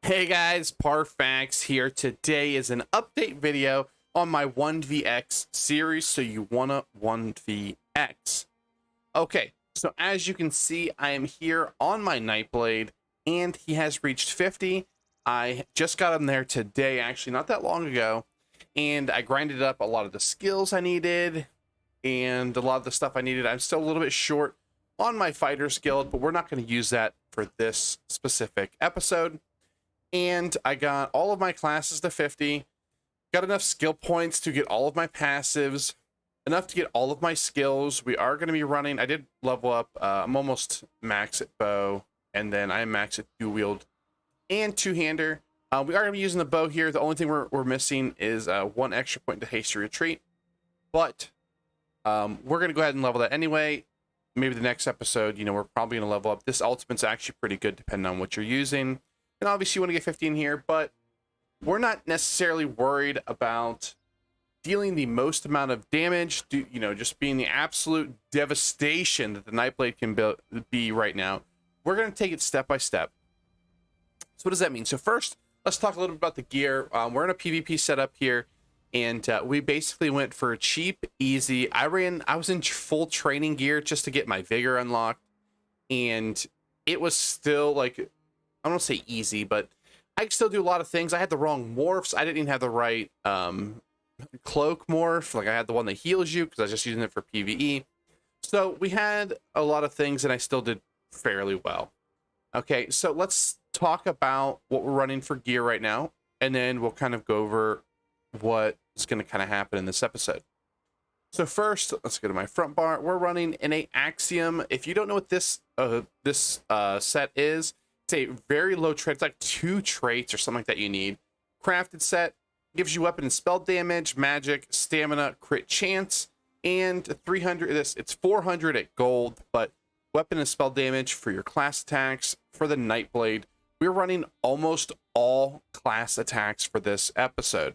Hey guys, Parfax here. Today is an update video on my 1vx series, so you wanna 1vx. Okay, so as you can see, I am here on my Nightblade, and he has reached 50. I just got him there today, actually, not that long ago, and I grinded up a lot of the skills I needed, and a lot of the stuff I needed. I'm still a little bit short on my fighter's guild, but we're not going to use that for this specific episode. And I got all of my classes to 50, got enough skill points to get all of my passives, enough to get all of my skills. We are going to be running, I did level up, I'm almost max at bow, and then I am max at dual wield and two-hander. We are going to be using the bow here. The only thing we're missing is one extra point to hasty retreat, but we're going to go ahead and level that anyway. Maybe the next episode, we're probably going to level up. This ultimate's actually pretty good depending on what you're using. And obviously you want to get 15 here, but we're not necessarily worried about dealing the most amount of damage, just being the absolute devastation that the Nightblade can be right now. We're going to take it step by step. So what does that mean? So first, let's talk a little bit about the gear. We're in a PvP setup here, and we basically went for cheap, easy. I was in full training gear just to get my vigor unlocked, and it was still like, I don't want to say easy, but I could still do a lot of things. I had the wrong morphs. I didn't even have the right cloak morph. Like I had the one that heals you because I was just using it for PvE. So we had a lot of things and I still did fairly well. Okay, so let's talk about what we're running for gear right now, and then we'll kind of go over what is going to kind of happen in this episode. So first, let's go to my front bar. We're running an Axiom. If you don't know what this set is, it's a very low trait. It's like 2 traits or something like that you need. Crafted set gives you weapon and spell damage, magic, stamina, crit chance, and 300. It's 400 at gold, but weapon and spell damage for your class attacks. For the Nightblade, we're running almost all class attacks for this episode.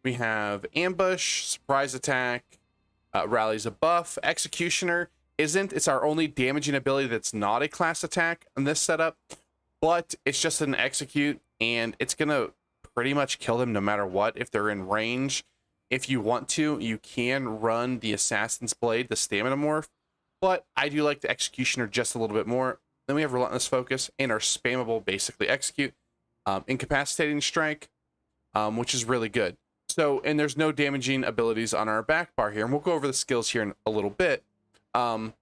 We have ambush, surprise attack, rallies a buff, executioner isn't. It's our only damaging ability that's not a class attack in this setup. But it's just an execute, and it's going to pretty much kill them no matter what. If they're in range, if you want to, you can run the Assassin's Blade, the stamina morph. But I do like the Executioner just a little bit more. Then we have Relentless Focus and our spammable, basically, execute. Incapacitating Strike, which is really good. So, and there's no damaging abilities on our back bar here. And we'll go over the skills here in a little bit. So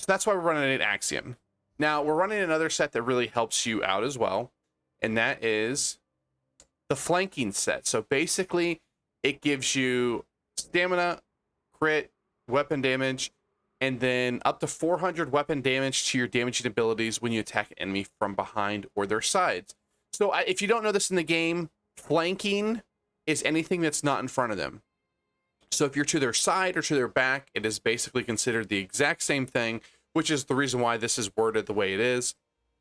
that's why we're running an Axiom. Now, we're running another set that really helps you out as well, and that is the flanking set. So basically, it gives you stamina, crit, weapon damage, and then up to 400 weapon damage to your damaging abilities when you attack an enemy from behind or their sides. So if you don't know this in the game, flanking is anything that's not in front of them. So if you're to their side or to their back, it is basically considered the exact same thing, which is the reason why this is worded the way it is.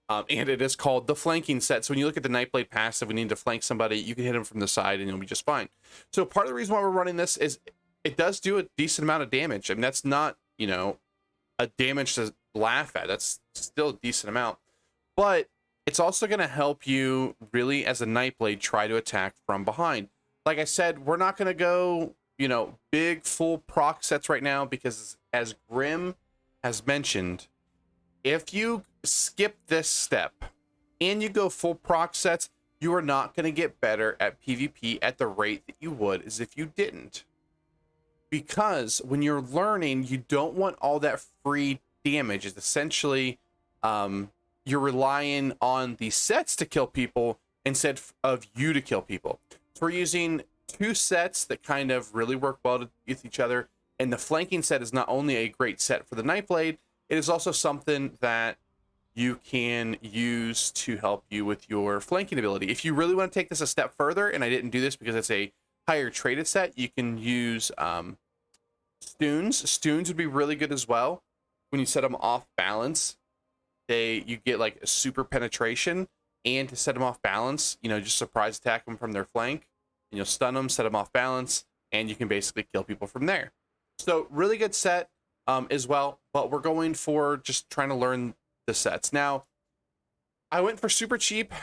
And it is called the flanking set. So when you look at the Nightblade passive, we need to flank somebody, you can hit them from the side and you'll be just fine. So part of the reason why we're running this is it does do a decent amount of damage. I mean, that's not, a damage to laugh at. That's still a decent amount. But it's also going to help you really, as a Nightblade, try to attack from behind. Like I said, we're not going to go, big full proc sets right now because as Grim has mentioned, if you skip this step and you go full proc sets, you are not going to get better at PvP at the rate that you would as if you didn't. Because when you're learning, you don't want all that free damage. It's essentially you're relying on the sets to kill people instead of you to kill people. So we're using 2 sets that kind of really work well with each other. And the flanking set is not only a great set for the Nightblade, it is also something that you can use to help you with your flanking ability. If you really want to take this a step further, and I didn't do this because it's a higher traded set, you can use Stuns. Stuns would be really good as well. When you set them off balance, you get like a super penetration, and to set them off balance, just surprise attack them from their flank, and you'll stun them, set them off balance, and you can basically kill people from there. So really good set as well, but we're going for just trying to learn the sets. Now, I went for super cheap.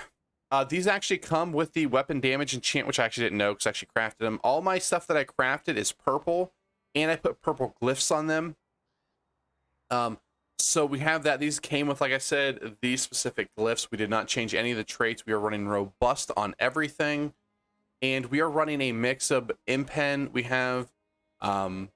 These actually come with the weapon damage enchant, which I actually didn't know because I actually crafted them. All my stuff that I crafted is purple, and I put purple glyphs on them. So we have that. These came with, like I said, these specific glyphs. We did not change any of the traits. We are running robust on everything, and we are running a mix of impen. We have a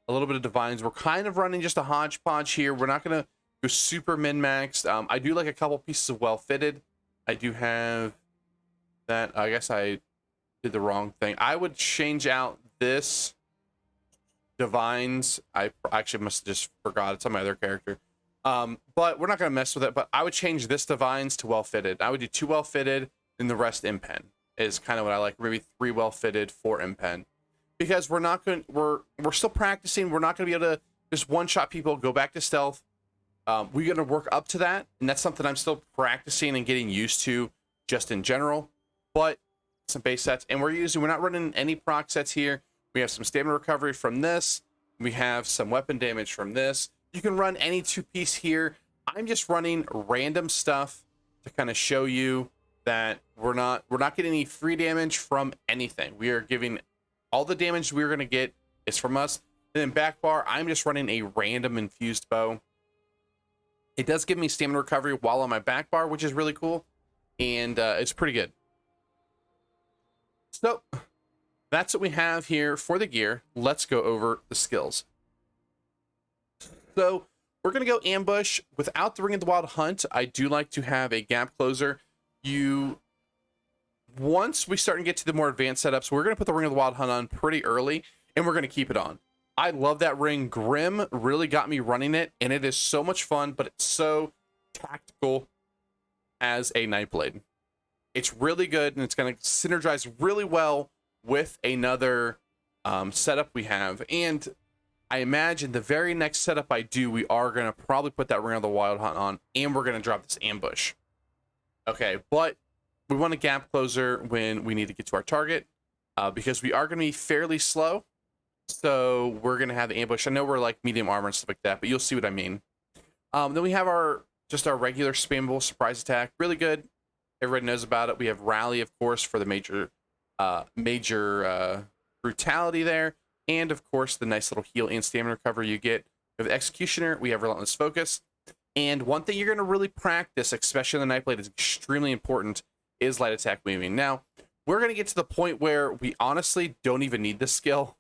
little bit of divines. We're kind of running just a hodgepodge here. We're not going to go super min-maxed. I do like a couple pieces of well-fitted. I do have that. I guess I did the wrong thing. I would change out this divines. I actually must have just forgot. It's on my other character. But we're not going to mess with it. But I would change this divines to well-fitted. I would do 2 well-fitted and the rest impen is kind of what I like. Maybe 3 well-fitted, 4 impen. Because we're not going we're still practicing. We're not going to be able to just one-shot people, go back to stealth. We're going to work up to that, and that's something I'm still practicing and getting used to just in general. But some base sets, and we're not running any proc sets here. We have some stamina recovery from this. We have some weapon damage from this. You can run any 2-piece here. I'm just running random stuff to kind of show you that we're not getting any free damage from anything. We are giving all the damage we're going to get is from us. And then back bar, I'm just running a random infused bow. It does give me stamina recovery while on my back bar, which is really cool, and it's pretty good. So that's what we have here for the gear. Let's go over the skills. So we're going to go ambush. Without the Ring of the Wild Hunt, I do like to have a gap closer. Once we start to get to the more advanced setups, we're going to put the Ring of the Wild Hunt on pretty early, and we're going to keep it on. I love that ring. Grim really got me running it, and it is so much fun, but it's so tactical as a Nightblade. It's really good, and it's going to synergize really well with another setup we have. And I imagine the very next setup I do, we are going to probably put that Ring of the Wild Hunt on, and we're going to drop this ambush. Okay, but we want a gap closer when we need to get to our target, because we are going to be fairly slow. So we're going to have the ambush. I know we're like medium armor and stuff like that, but you'll see what I mean. Then we have our regular spammable surprise attack. Really good. Everybody knows about it. We have rally, of course, for the major brutality there. And, of course, the nice little heal and stamina recovery you get. We have Executioner. We have Relentless Focus. And one thing you're going to really practice, especially in the Nightblade, is extremely important, is light attack weaving. Now, we're going to get to the point where we honestly don't even need this skill.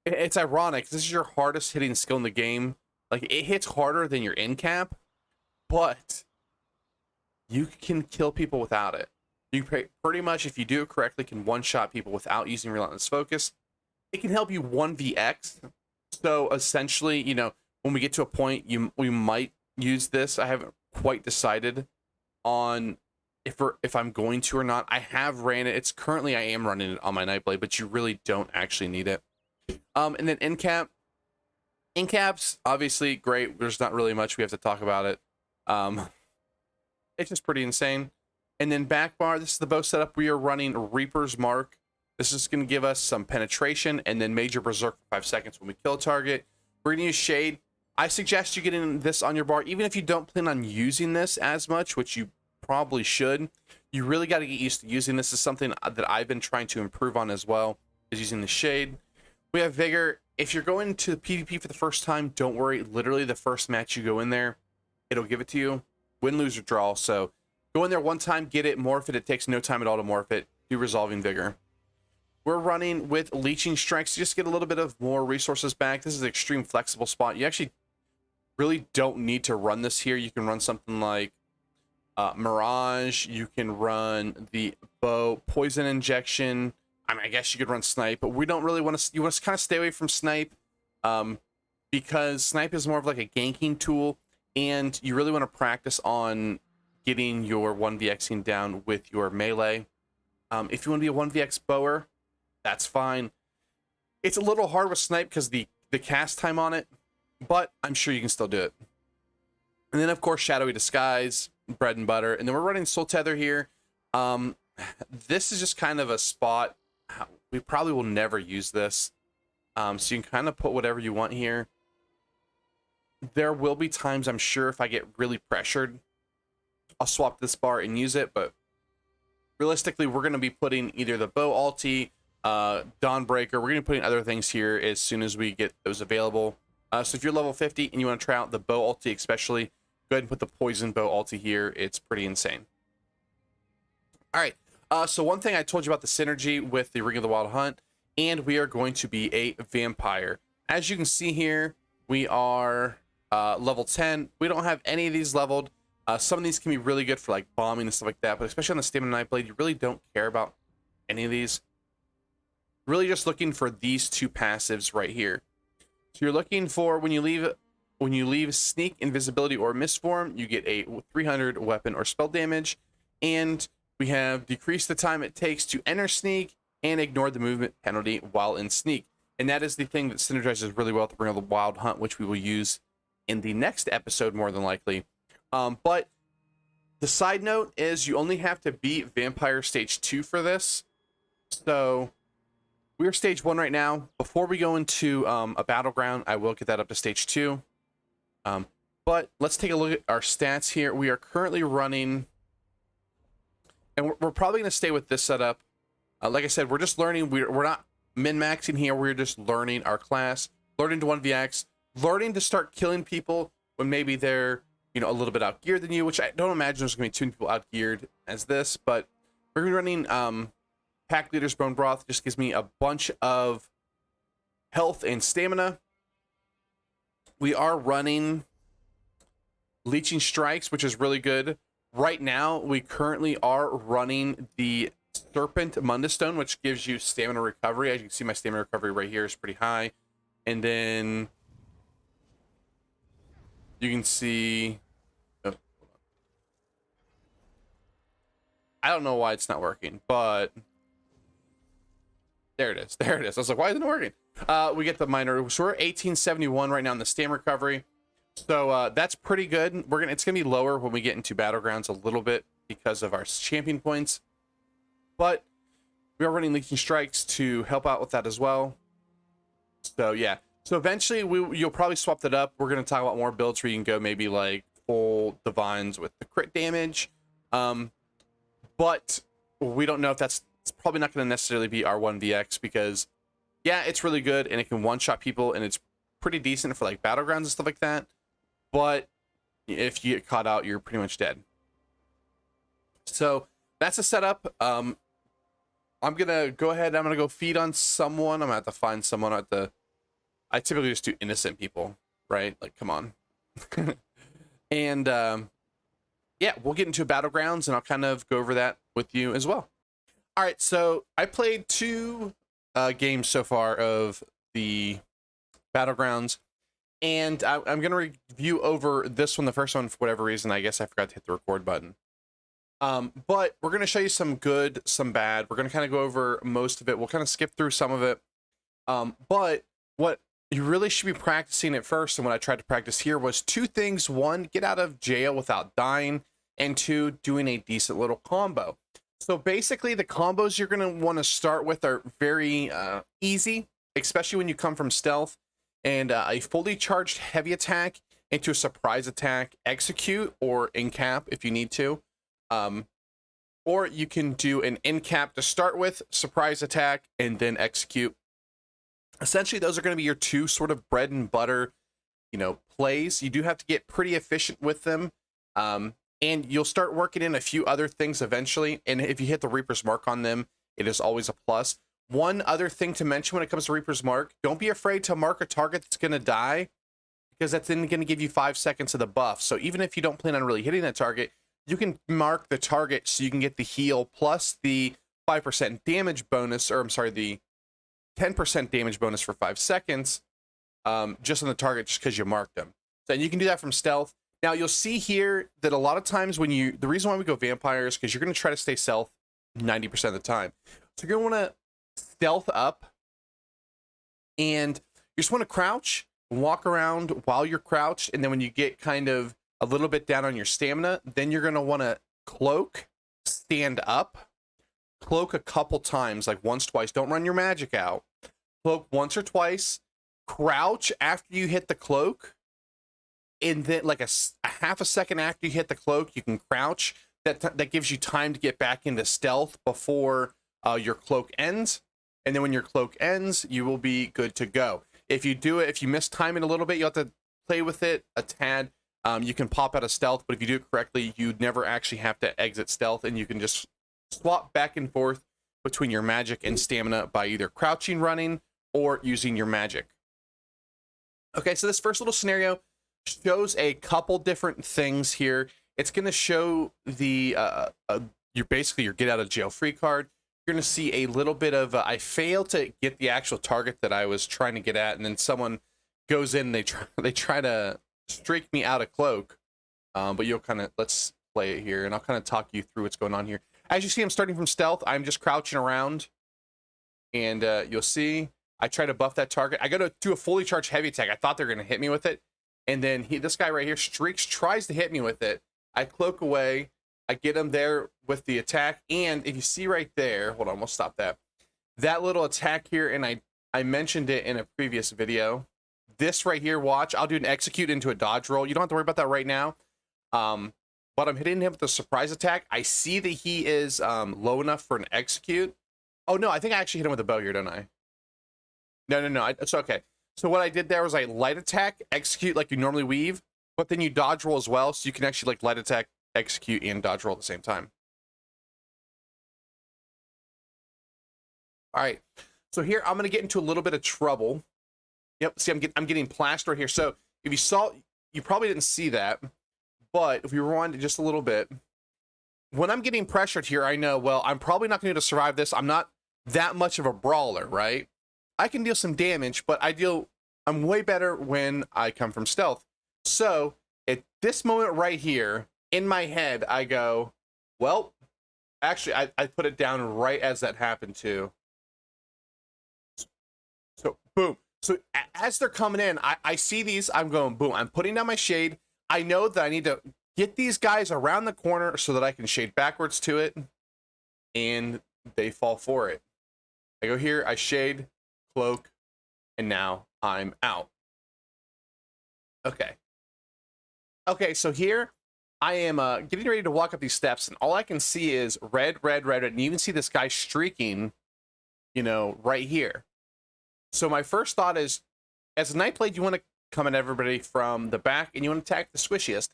It's ironic. This is your hardest hitting skill in the game. Like, it hits harder than your in cap, but you can kill people without it. You pretty much, if you do it correctly, can one-shot people without using Relentless Focus. It can help you 1vx. So essentially, you know, when we get to a point, we might use this. I haven't quite decided on if I'm going to or not. I have ran it. I am running it on my Nightblade, but you really don't actually need it. And then in caps, obviously great. There's not really much we have to talk about it. It's just pretty insane. And then back bar, this is the bow setup. We are running Reaper's Mark. This is going to give us some penetration and then major berserk for 5 seconds when we kill a target. We're going to use shade. I suggest you getting this on your bar, even if you don't plan on using this as much, which you probably should. You really got to get used to using this. Is something that I've been trying to improve on as well, is using the shade. We have Vigor. If you're going to PvP for the first time, don't worry. Literally, the first match you go in there, it'll give it to you. Win, lose, or draw. So go in there one time, get it, morph it. It takes no time at all to morph it. Do Resolving Vigor. We're running with Leeching Strikes to just get a little bit of more resources back. This is an extreme flexible spot. You actually really don't need to run this here. You can run something like Mirage. You can run the bow, Poison Injection. I mean, I guess you could run Snipe, but we don't really want to. You want to kind of stay away from Snipe, because Snipe is more of like a ganking tool, and you really want to practice on getting your 1vxing down with your melee. If you want to be a 1vx bower, that's fine. It's a little hard with Snipe because the cast time on it, but I'm sure you can still do it. And then, of course, Shadowy Disguise, bread and butter. And then we're running Soul Tether here. This is just kind of a spot. We probably will never use this. So you can kind of put whatever you want here. There will be times, I'm sure, if I get really pressured, I'll swap this bar and use it, but realistically, we're going to be putting either the bow ulti, Dawnbreaker. We're going to be putting other things here as soon as we get those available. So if you're level 50 and you want to try out the bow ulti especially, go ahead and put the poison bow ulti here. It's pretty insane. All right. So one thing I told you about the synergy with the Ring of the Wild Hunt, and we are going to be a vampire. As you can see here, we are level 10. We don't have any of these leveled. Some of these can be really good for like bombing and stuff like that, but especially on the Stamina Nightblade, you really don't care about any of these. Really just looking for these two passives right here. So you're looking for when you leave Sneak, Invisibility, or Mistform, you get a 300 weapon or spell damage, and we have decrease the time it takes to enter Sneak and ignore the movement penalty while in Sneak. And that is the thing that synergizes really well with the Ring of the Wild Hunt, which we will use in the next episode more than likely. But the side note is you only have to beat Vampire Stage 2 for this. So we're Stage 1 right now. Before we go into a Battleground, I will get that up to Stage 2. But let's take a look at our stats here. We are currently running, and we're probably going to stay with this setup. Like I said, we're just learning. We're not min-maxing here. We're just learning our class, learning to 1vx, learning to start killing people when maybe they're, you know, a little bit outgeared than you, which I don't imagine there's going to be too many people outgeared as this, but we're going to be running Pack Leader's Bone Broth. Just gives me a bunch of health and stamina. We are running Leeching Strikes, which is really good. Right now, we currently are running the Serpent Mundus Stone, which gives you stamina recovery. As you can see, my stamina recovery right here is pretty high. And then you can see... Oh, I don't know why it's not working, but... There it is. There it is. I was like, why isn't it working? We get the minor. So we're 1871 right now in the stamina recovery. So that's pretty good. It's gonna be lower when we get into Battlegrounds a little bit because of our champion points. But we are running Leeching Strikes to help out with that as well. So yeah. So eventually you'll probably swap that up. We're gonna talk about more builds where you can go maybe like full divines with the crit damage. But we don't know if it's probably not going to necessarily be our 1vx because yeah, it's really good and it can one-shot people and it's pretty decent for like Battlegrounds and stuff like that. But if you get caught out, you're pretty much dead. So that's a setup. I'm gonna go ahead. I'm gonna go feed on someone. I'm gonna have to find someone at the. I typically just do innocent people, right? Like, come on. And yeah, we'll get into Battlegrounds, and I'll kind of go over that with you as well. All right, so I played 2 games so far of the Battlegrounds, and I'm gonna review over this one, the first one, for whatever reason. I guess I forgot to hit the record button. But we're gonna show you some good, some bad. We're gonna kind of go over most of it. We'll kind of skip through some of it. But what you really should be practicing at first, and what I tried to practice here, was 2 things. 1, get out of jail without dying, and 2, doing a decent little combo. So basically, the combos you're gonna want to start with are very easy, especially when you come from stealth, and a fully charged heavy attack into a surprise attack, execute, or in cap if you need to. Or you can do an in cap to start with, surprise attack, and then execute. Essentially, those are going to be your 2 sort of bread and butter, you know, plays. You do have to get pretty efficient with them. And you'll start working in a few other things eventually. And if you hit the Reaper's Mark on them, it is always a plus. One other thing to mention when it comes to Reaper's Mark, don't be afraid to mark a target that's going to die, because that's then going to give you 5 seconds of the buff. So even if you don't plan on really hitting that target, you can mark the target so you can get the heal plus the 5% damage bonus, or I'm sorry, the 10% damage bonus for 5 seconds, just on the target, just because you marked them. So, and you can do that from stealth. Now you'll see here that a lot of times when the reason why we go vampire is because you're going to try to stay stealth 90% of the time. So you're going to want to stealth up, and you just want to crouch, walk around while you're crouched, and then when you get kind of a little bit down on your stamina, then you're going to want to cloak, stand up, cloak a couple times, like once, twice. Don't run your magic out. Cloak once or twice, crouch after you hit the cloak, and then like a half a second after you hit the cloak, you can crouch. that gives you time to get back into stealth before your cloak ends. And then when your cloak ends, you will be good to go. If you do it, if you miss time it a little bit, you have to play with it a tad. You can pop out of stealth, but if you do it correctly, you never actually have to exit stealth, and you can just swap back and forth between your magic and stamina by either crouching, running, or using your magic. Okay, so this first little scenario shows a couple different things here. It's going to show the your get out of jail free card. You're going to see a little bit of I failed to get the actual target that I was trying to get at, and then someone goes in and they try to streak me out of cloak. But you'll kind of, let's play it here, and I'll kind of talk you through what's going on here. As you see, I'm starting from stealth. I'm just crouching around, and you'll see I try to buff that target. I go to do a fully charged heavy attack. I thought they were going to hit me with it, and then this guy right here streaks, tries to hit me with it. I cloak away. I get him there with the attack, and if you see right there, hold on, we'll stop that. That little attack here, and I mentioned it in a previous video. This right here, watch, I'll do an execute into a dodge roll. You don't have to worry about that right now. But I'm hitting him with a surprise attack. I see that he is low enough for an execute. Oh, no, I think I actually hit him with a bow here, don't I? No, it's okay. So what I did there was I light attack, execute like you normally weave, but then you dodge roll as well, so you can actually like light attack, execute, and dodge roll at the same time. All right, so here I'm gonna get into a little bit of trouble. Yep, see, I'm getting plastered right here. So if you saw, you probably didn't see that, but if we rewind it just a little bit, when I'm getting pressured here, I know, well, I'm probably not going to survive this. I'm not that much of a brawler, right? I can deal some damage, but I'm way better when I come from stealth. So at this moment right here, in my head, I go, well, actually, I put it down right as that happened too. So boom. So as they're coming in, I see these, I'm going, boom, I'm putting down my shade. I know that I need to get these guys around the corner so that I can shade backwards to it, and they fall for it. I go here, I shade, cloak, and now I'm out. Okay, so here I am getting ready to walk up these steps, and all I can see is red, and you even see this guy streaking, you know, right here. So my first thought is, as a Nightblade, you want to come at everybody from the back, and you want to attack the squishiest.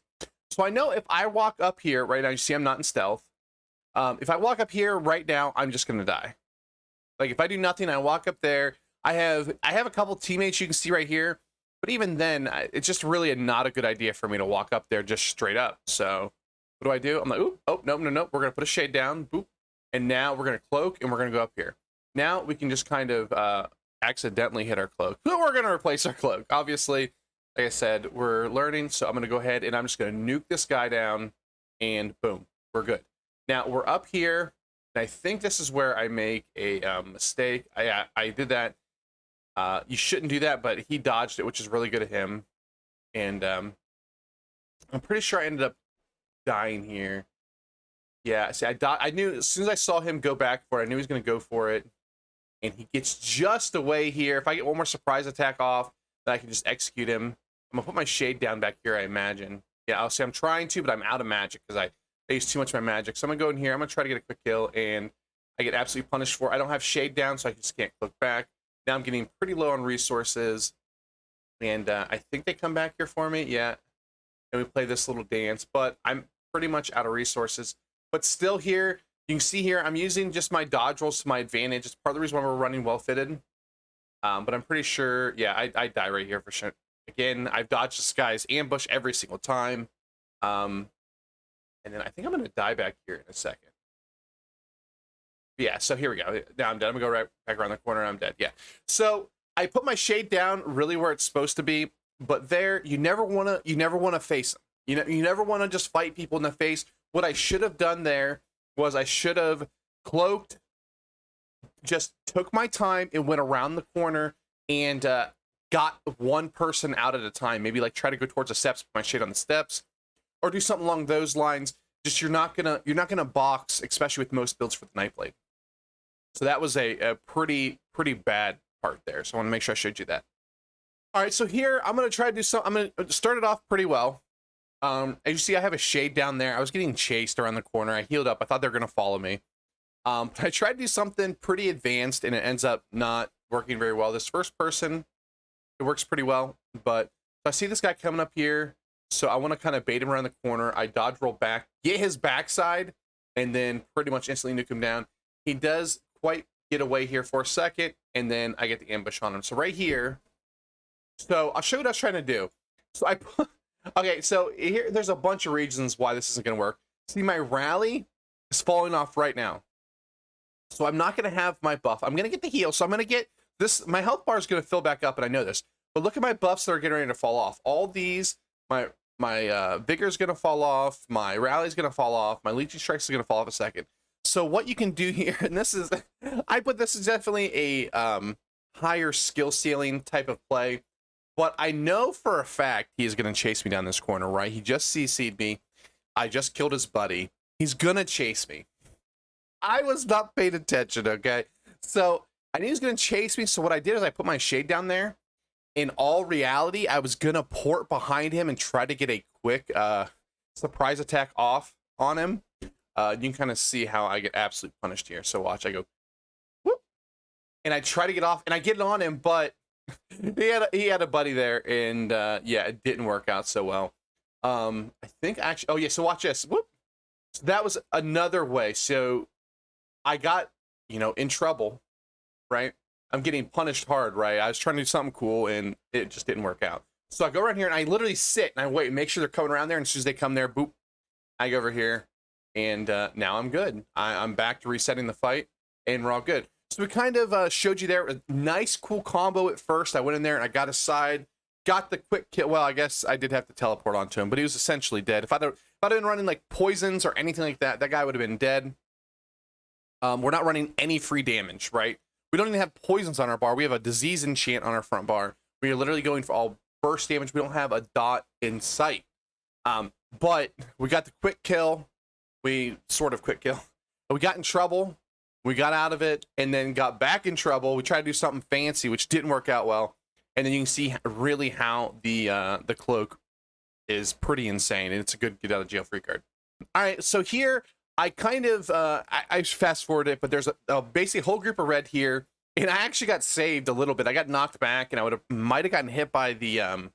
So I know if I walk up here right now, you see I'm not in stealth. If I walk up here right now, I'm just going to die. Like if I do nothing, I walk up there. I have a couple teammates you can see right here, but even then, it's just really not a good idea for me to walk up there just straight up. So what do? I'm like, oop, oh, no. We're going to put a shade down, boop, and now we're going to cloak, and we're going to go up here. Now we can just kind of accidentally hit our cloak. But we're going to replace our cloak. Obviously, like I said, we're learning, so I'm going to go ahead and I'm just going to nuke this guy down, and boom, we're good. Now we're up here, and I think this is where I make a mistake. I did that. You shouldn't do that, but he dodged it, which is really good of him. And I'm pretty sure I ended up dying here. Yeah, see, I knew as soon as I saw him go back for it, I knew he was going to go for it. And he gets just away here. If I get one more surprise attack off, then I can just execute him. I'm going to put my shade down back here, I imagine. Yeah, I'll say I'm trying to, but I'm out of magic because I used too much of my magic. So I'm going to go in here. I'm going to try to get a quick kill, and I get absolutely punished for it. I don't have shade down, so I just can't click back. Now I'm getting pretty low on resources. And I think they come back here for me. Yeah. And we play this little dance, but I'm pretty much out of resources. But still here, you can see here, I'm using just my dodge rolls to my advantage. It's part of the reason why we're running well fitted. But I'm pretty sure, yeah, I die right here for sure. Again, I've dodged this guy's ambush every single time. And then I think I'm going to die back here in a second. Yeah, so here we go. Now I'm dead. I'm going to go right back around the corner and I'm dead. Yeah. So I put my shade down really where it's supposed to be, but there, you never want to face them. You never want to just fight people in the face. What I should have done there was I should have cloaked, just took my time and went around the corner and got one person out at a time. Maybe like try to go towards the steps, put my shade on the steps, or do something along those lines. Just you're not gonna box, especially with most builds for the Nightblade. So that was a pretty bad part there. So I want to make sure I showed you that. All right, so here I'm gonna try to do some. I'm gonna start it off pretty well. As you see, I have a shade down there. I was getting chased around the corner. I healed up. I thought they were gonna follow me. I tried to do something pretty advanced, and it ends up not working very well. This first person, it works pretty well, but I see this guy coming up here, so I want to kind of bait him around the corner. I dodge roll back, get his backside, and then pretty much instantly nuke him down. He does quite get away here for a second, and then I get the ambush on him. So right here, so I'll show you what I was trying to do. So I put, okay, so here, there's a bunch of reasons why this isn't going to work. See, my rally is falling off right now. So I'm not going to have my buff. I'm going to get the heal, so I'm going to get this. My health bar is going to fill back up, and I know this. But look at my buffs that are getting ready to fall off. All these, my vigor is going to fall off. My rally is going to fall off. My leeching strikes is going to fall off a second. So what you can do here, and this is, I put this is definitely a higher skill ceiling type of play. But I know for a fact he is going to chase me down this corner, right? He just CC'd me. I just killed his buddy. He's going to chase me. I was not paying attention, okay? So I knew he was going to chase me. So what I did is I put my shade down there. In all reality, I was going to port behind him and try to get a quick surprise attack off on him. You can kind of see how I get absolutely punished here. So watch, I go, whoop, and I try to get off, and I get it on him, but he had a buddy there, and yeah, it didn't work out so well. I think actually, oh yeah, so watch this. Whoop. So that was another way. So I got, you know, in trouble, right? I'm getting punished hard, right? I was trying to do something cool, and it just didn't work out. So I go around here, and I literally sit, and I wait, make sure they're coming around there, and as soon as they come there, boop, I go over here, and now I'm good. I'm back to resetting the fight, and we're all good. So we kind of showed you there a nice, cool combo at first. I went in there, and I got a side, got the quick kill. Well, I guess I did have to teleport onto him, but he was essentially dead. If I'd been running like poisons or anything like that, that guy would have been dead. We're not running any free damage, right? We don't even have poisons on our bar. We have a disease enchant on our front bar. We are literally going for all burst damage. We don't have a dot in sight. But we got the quick kill. We sort of quick kill. We got in trouble. We got out of it and then got back in trouble. We tried to do something fancy, which didn't work out well. And then you can see really how the cloak is pretty insane. And it's a good get out of jail free card. All right, so here I kind of, I fast forward it, but there's a basically whole group of red here, and I actually got saved a little bit. I got knocked back, and I might have gotten hit by the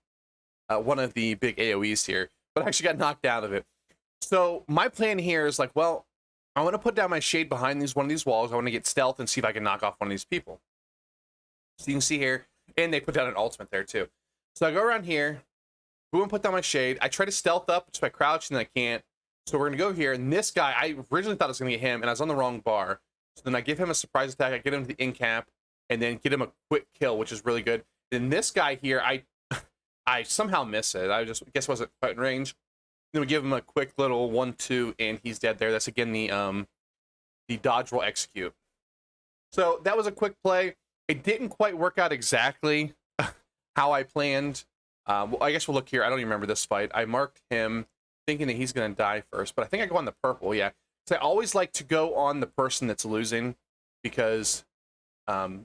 one of the big AoEs here, but I actually got knocked out of it. So my plan here is like, well, I want to put down my shade behind one of these walls. I want to get stealth and see if I can knock off one of these people. So you can see here, and they put down an ultimate there too. So I go around here, boom, put down my shade. I try to stealth up just by crouching, and I can't. So we're going to go here, and this guy, I originally thought I was going to get him, and I was on the wrong bar. So then I give him a surprise attack, I get him to the in cap, and then get him a quick kill, which is really good. Then this guy here, I somehow miss it. I just guess wasn't quite in range. Then we give him a quick little 1-2, and he's dead there. That's, again, the dodge roll execute. So that was a quick play. It didn't quite work out exactly how I planned. Well, I guess we'll look here. I don't even remember this fight. I marked him thinking that he's going to die first, but I think I go on the purple, yeah. So I always like to go on the person that's losing, because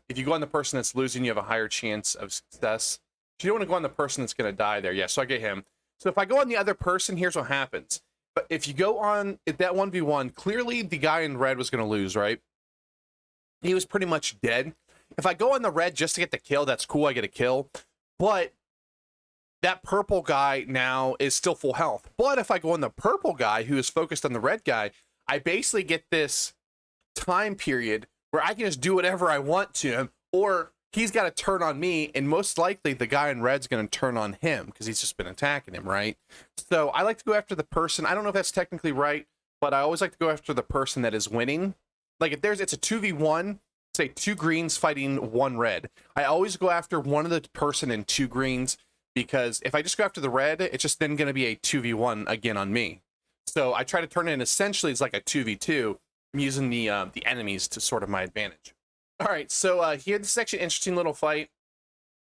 if you go on the person that's losing, you have a higher chance of success. You don't want to go on the person that's going to die there. Yeah, so I get him. So if I go on the other person, here's what happens. But if you go on that 1v1, clearly the guy in red was going to lose, right? He was pretty much dead. If I go on the red just to get the kill, that's cool, I get a kill. But that purple guy now is still full health. But if I go on the purple guy who is focused on the red guy, I basically get this time period where I can just do whatever I want to him, or he's got to turn on me, and most likely the guy in red's going to turn on him because he's just been attacking him, right? So I like to go after the person. I don't know if that's technically right, but I always like to go after the person that is winning. Like if it's a 2v1, say 2 greens fighting 1 red, I always go after one of the person in 2 greens, because if I just go after the red, it's just then going to be a 2v1 again on me. So I try to turn it in essentially as like a 2v2. I'm using the enemies to sort of my advantage. All right, so here, this is actually an interesting little fight.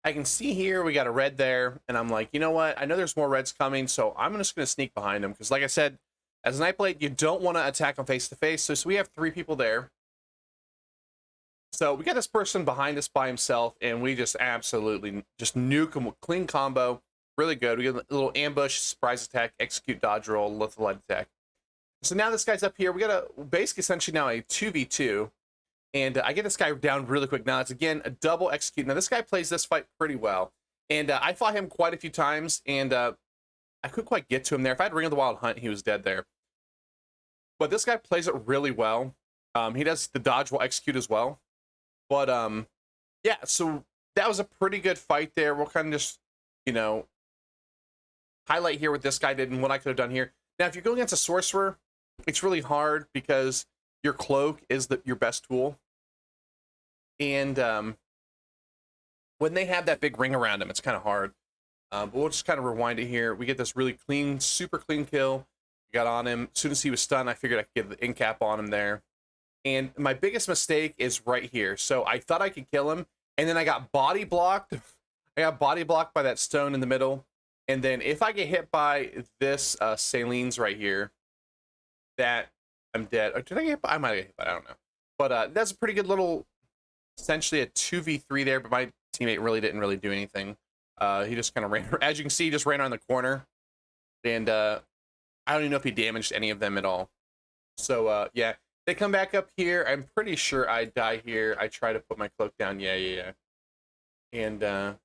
I can see here we got a red there, and I'm like, you know what? I know there's more reds coming, so I'm just going to sneak behind them, because like I said, as a Nightblade, you don't want to attack them face-to-face. So we have 3 people there. So we got this person behind us by himself, and we just absolutely just nuke him with clean combo. really good. We get a little ambush, surprise attack, execute, dodge roll, lethal light attack. So now this guy's up here. We got a basically essentially now a 2v2. And I get this guy down really quick. Now it's again a double execute. Now this guy plays this fight pretty well. And I fought him quite a few times, and I couldn't quite get to him there. If I had Ring of the Wild Hunt, he was dead there. But this guy plays it really well. He does the dodge roll execute as well. But yeah, so that was a pretty good fight there. We'll kind of just, you know, highlight here what this guy did and what I could have done here. Now, if you're going against a sorcerer, it's really hard because your cloak is your best tool. And when they have that big ring around him, it's kind of hard. But we'll just kind of rewind it here. We get this really clean, super clean kill. We got on him. As soon as he was stunned, I figured I could get the in cap on him there. And my biggest mistake is right here. So I thought I could kill him, and then I got body blocked. I got body blocked by that stone in the middle. And then if I get hit by this Salines right here, that I'm dead. Or did I get hit by? I might get hit by, I don't know. But that's a pretty good little, essentially a 2v3 there, but my teammate really didn't do anything. He just kind of ran, as you can see, he just ran around the corner. And I don't even know if he damaged any of them at all. So yeah, they come back up here. I'm pretty sure I die here. I try to put my cloak down. Yeah. And I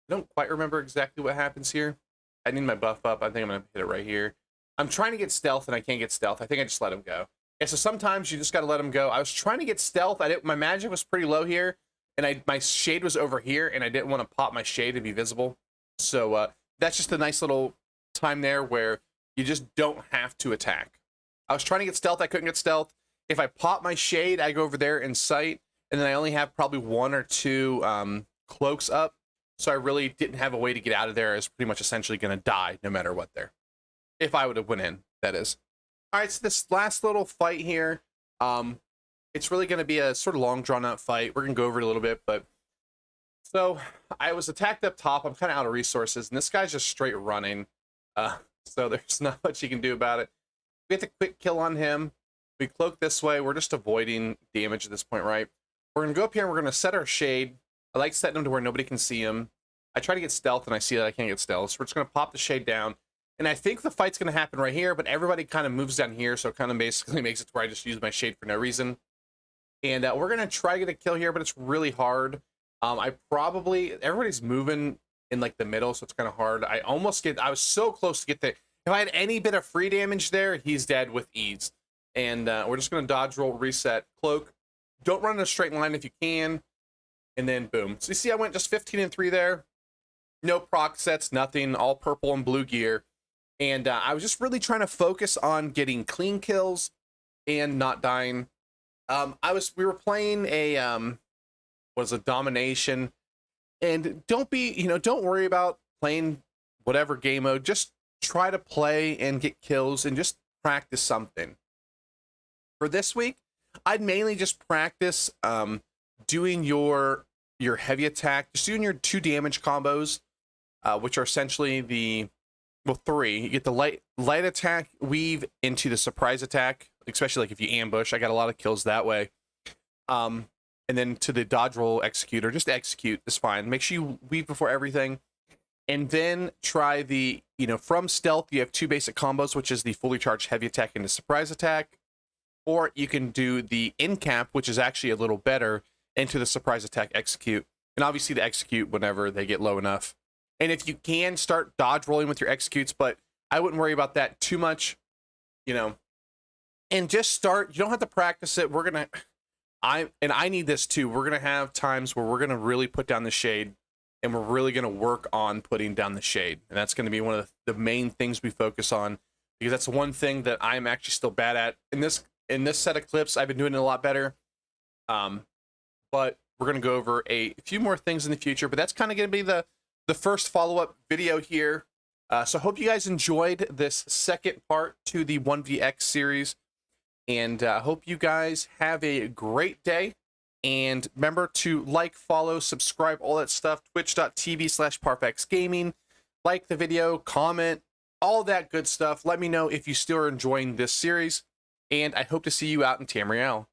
don't quite remember exactly what happens here. I need my buff up. I think I'm going to hit it right here. I'm trying to get stealth, and I can't get stealth. I think I just let him go. Yeah, so sometimes you just got to let him go. I was trying to get stealth. My magic was pretty low here, and my shade was over here, and I didn't want to pop my shade to be visible. So that's just a nice little time there where you just don't have to attack. I was trying to get stealth. I couldn't get stealth. If I pop my shade, I go over there in sight, and then I only have probably 1 or 2 cloaks up. So I really didn't have a way to get out of there. I was pretty much essentially going to die no matter what there. If I would have went in, that is. All right, so this last little fight here, it's really going to be a sort of long, drawn-out fight. We're going to go over it a little bit, but... So, I was attacked up top. I'm kind of out of resources, and this guy's just straight running. So there's not much you can do about it. We get the quick kill on him. We cloak this way. We're just avoiding damage at this point, right? We're going to go up here, and we're going to set our shade. I like setting him to where nobody can see him. I try to get stealth, and I see that I can't get stealth. So we're just going to pop the shade down. And I think the fight's going to happen right here, but everybody kind of moves down here, so it kind of basically makes it to where I just use my shade for no reason. And we're going to try to get a kill here, but it's really hard. Everybody's moving in like the middle, so it's kind of hard. I was so close to get there. If I had any bit of free damage there, he's dead with ease. And we're just going to dodge roll, reset, cloak. Don't run in a straight line if you can. And then boom. So you see I went just 15 and 3 there. No proc sets, nothing, all purple and blue gear. And I was just really trying to focus on getting clean kills and not dying. We were playing a domination, and don't worry about playing whatever game mode. Just try to play and get kills and just practice something. For this week, I'd mainly just practice doing your heavy attack, just doing your 2 damage combos, which are essentially the 3. You get the light attack, weave into the surprise attack, especially like if you ambush. I got a lot of kills that way. And then to the dodge roll, execute, or just execute is fine. Make sure you weave before everything. And then try the, from stealth, you have 2 basic combos, which is the fully charged heavy attack and the surprise attack. Or you can do the in cap, which is actually a little better, into the surprise attack, execute. And obviously the execute whenever they get low enough. And if you can, start dodge rolling with your executes, but I wouldn't worry about that too much, and just start. You don't have to practice it. I need this too. We're going to have times where we're going to really put down the shade, and we're really going to work on putting down the shade. And that's going to be one of the main things we focus on, because that's one thing that I'm actually still bad at. In this set of clips, I've been doing it a lot better. But we're going to go over a few more things in the future, but that's kind of going to be the first follow-up video here. So hope you guys enjoyed this second part to the 1vx series, and hope you guys have a great day. And remember to like, follow, subscribe, all that stuff, twitch.tv/Parfaxgaming. Like the video, comment, all that good stuff. Let me know if you still are enjoying this series, and I hope to see you out in Tamriel.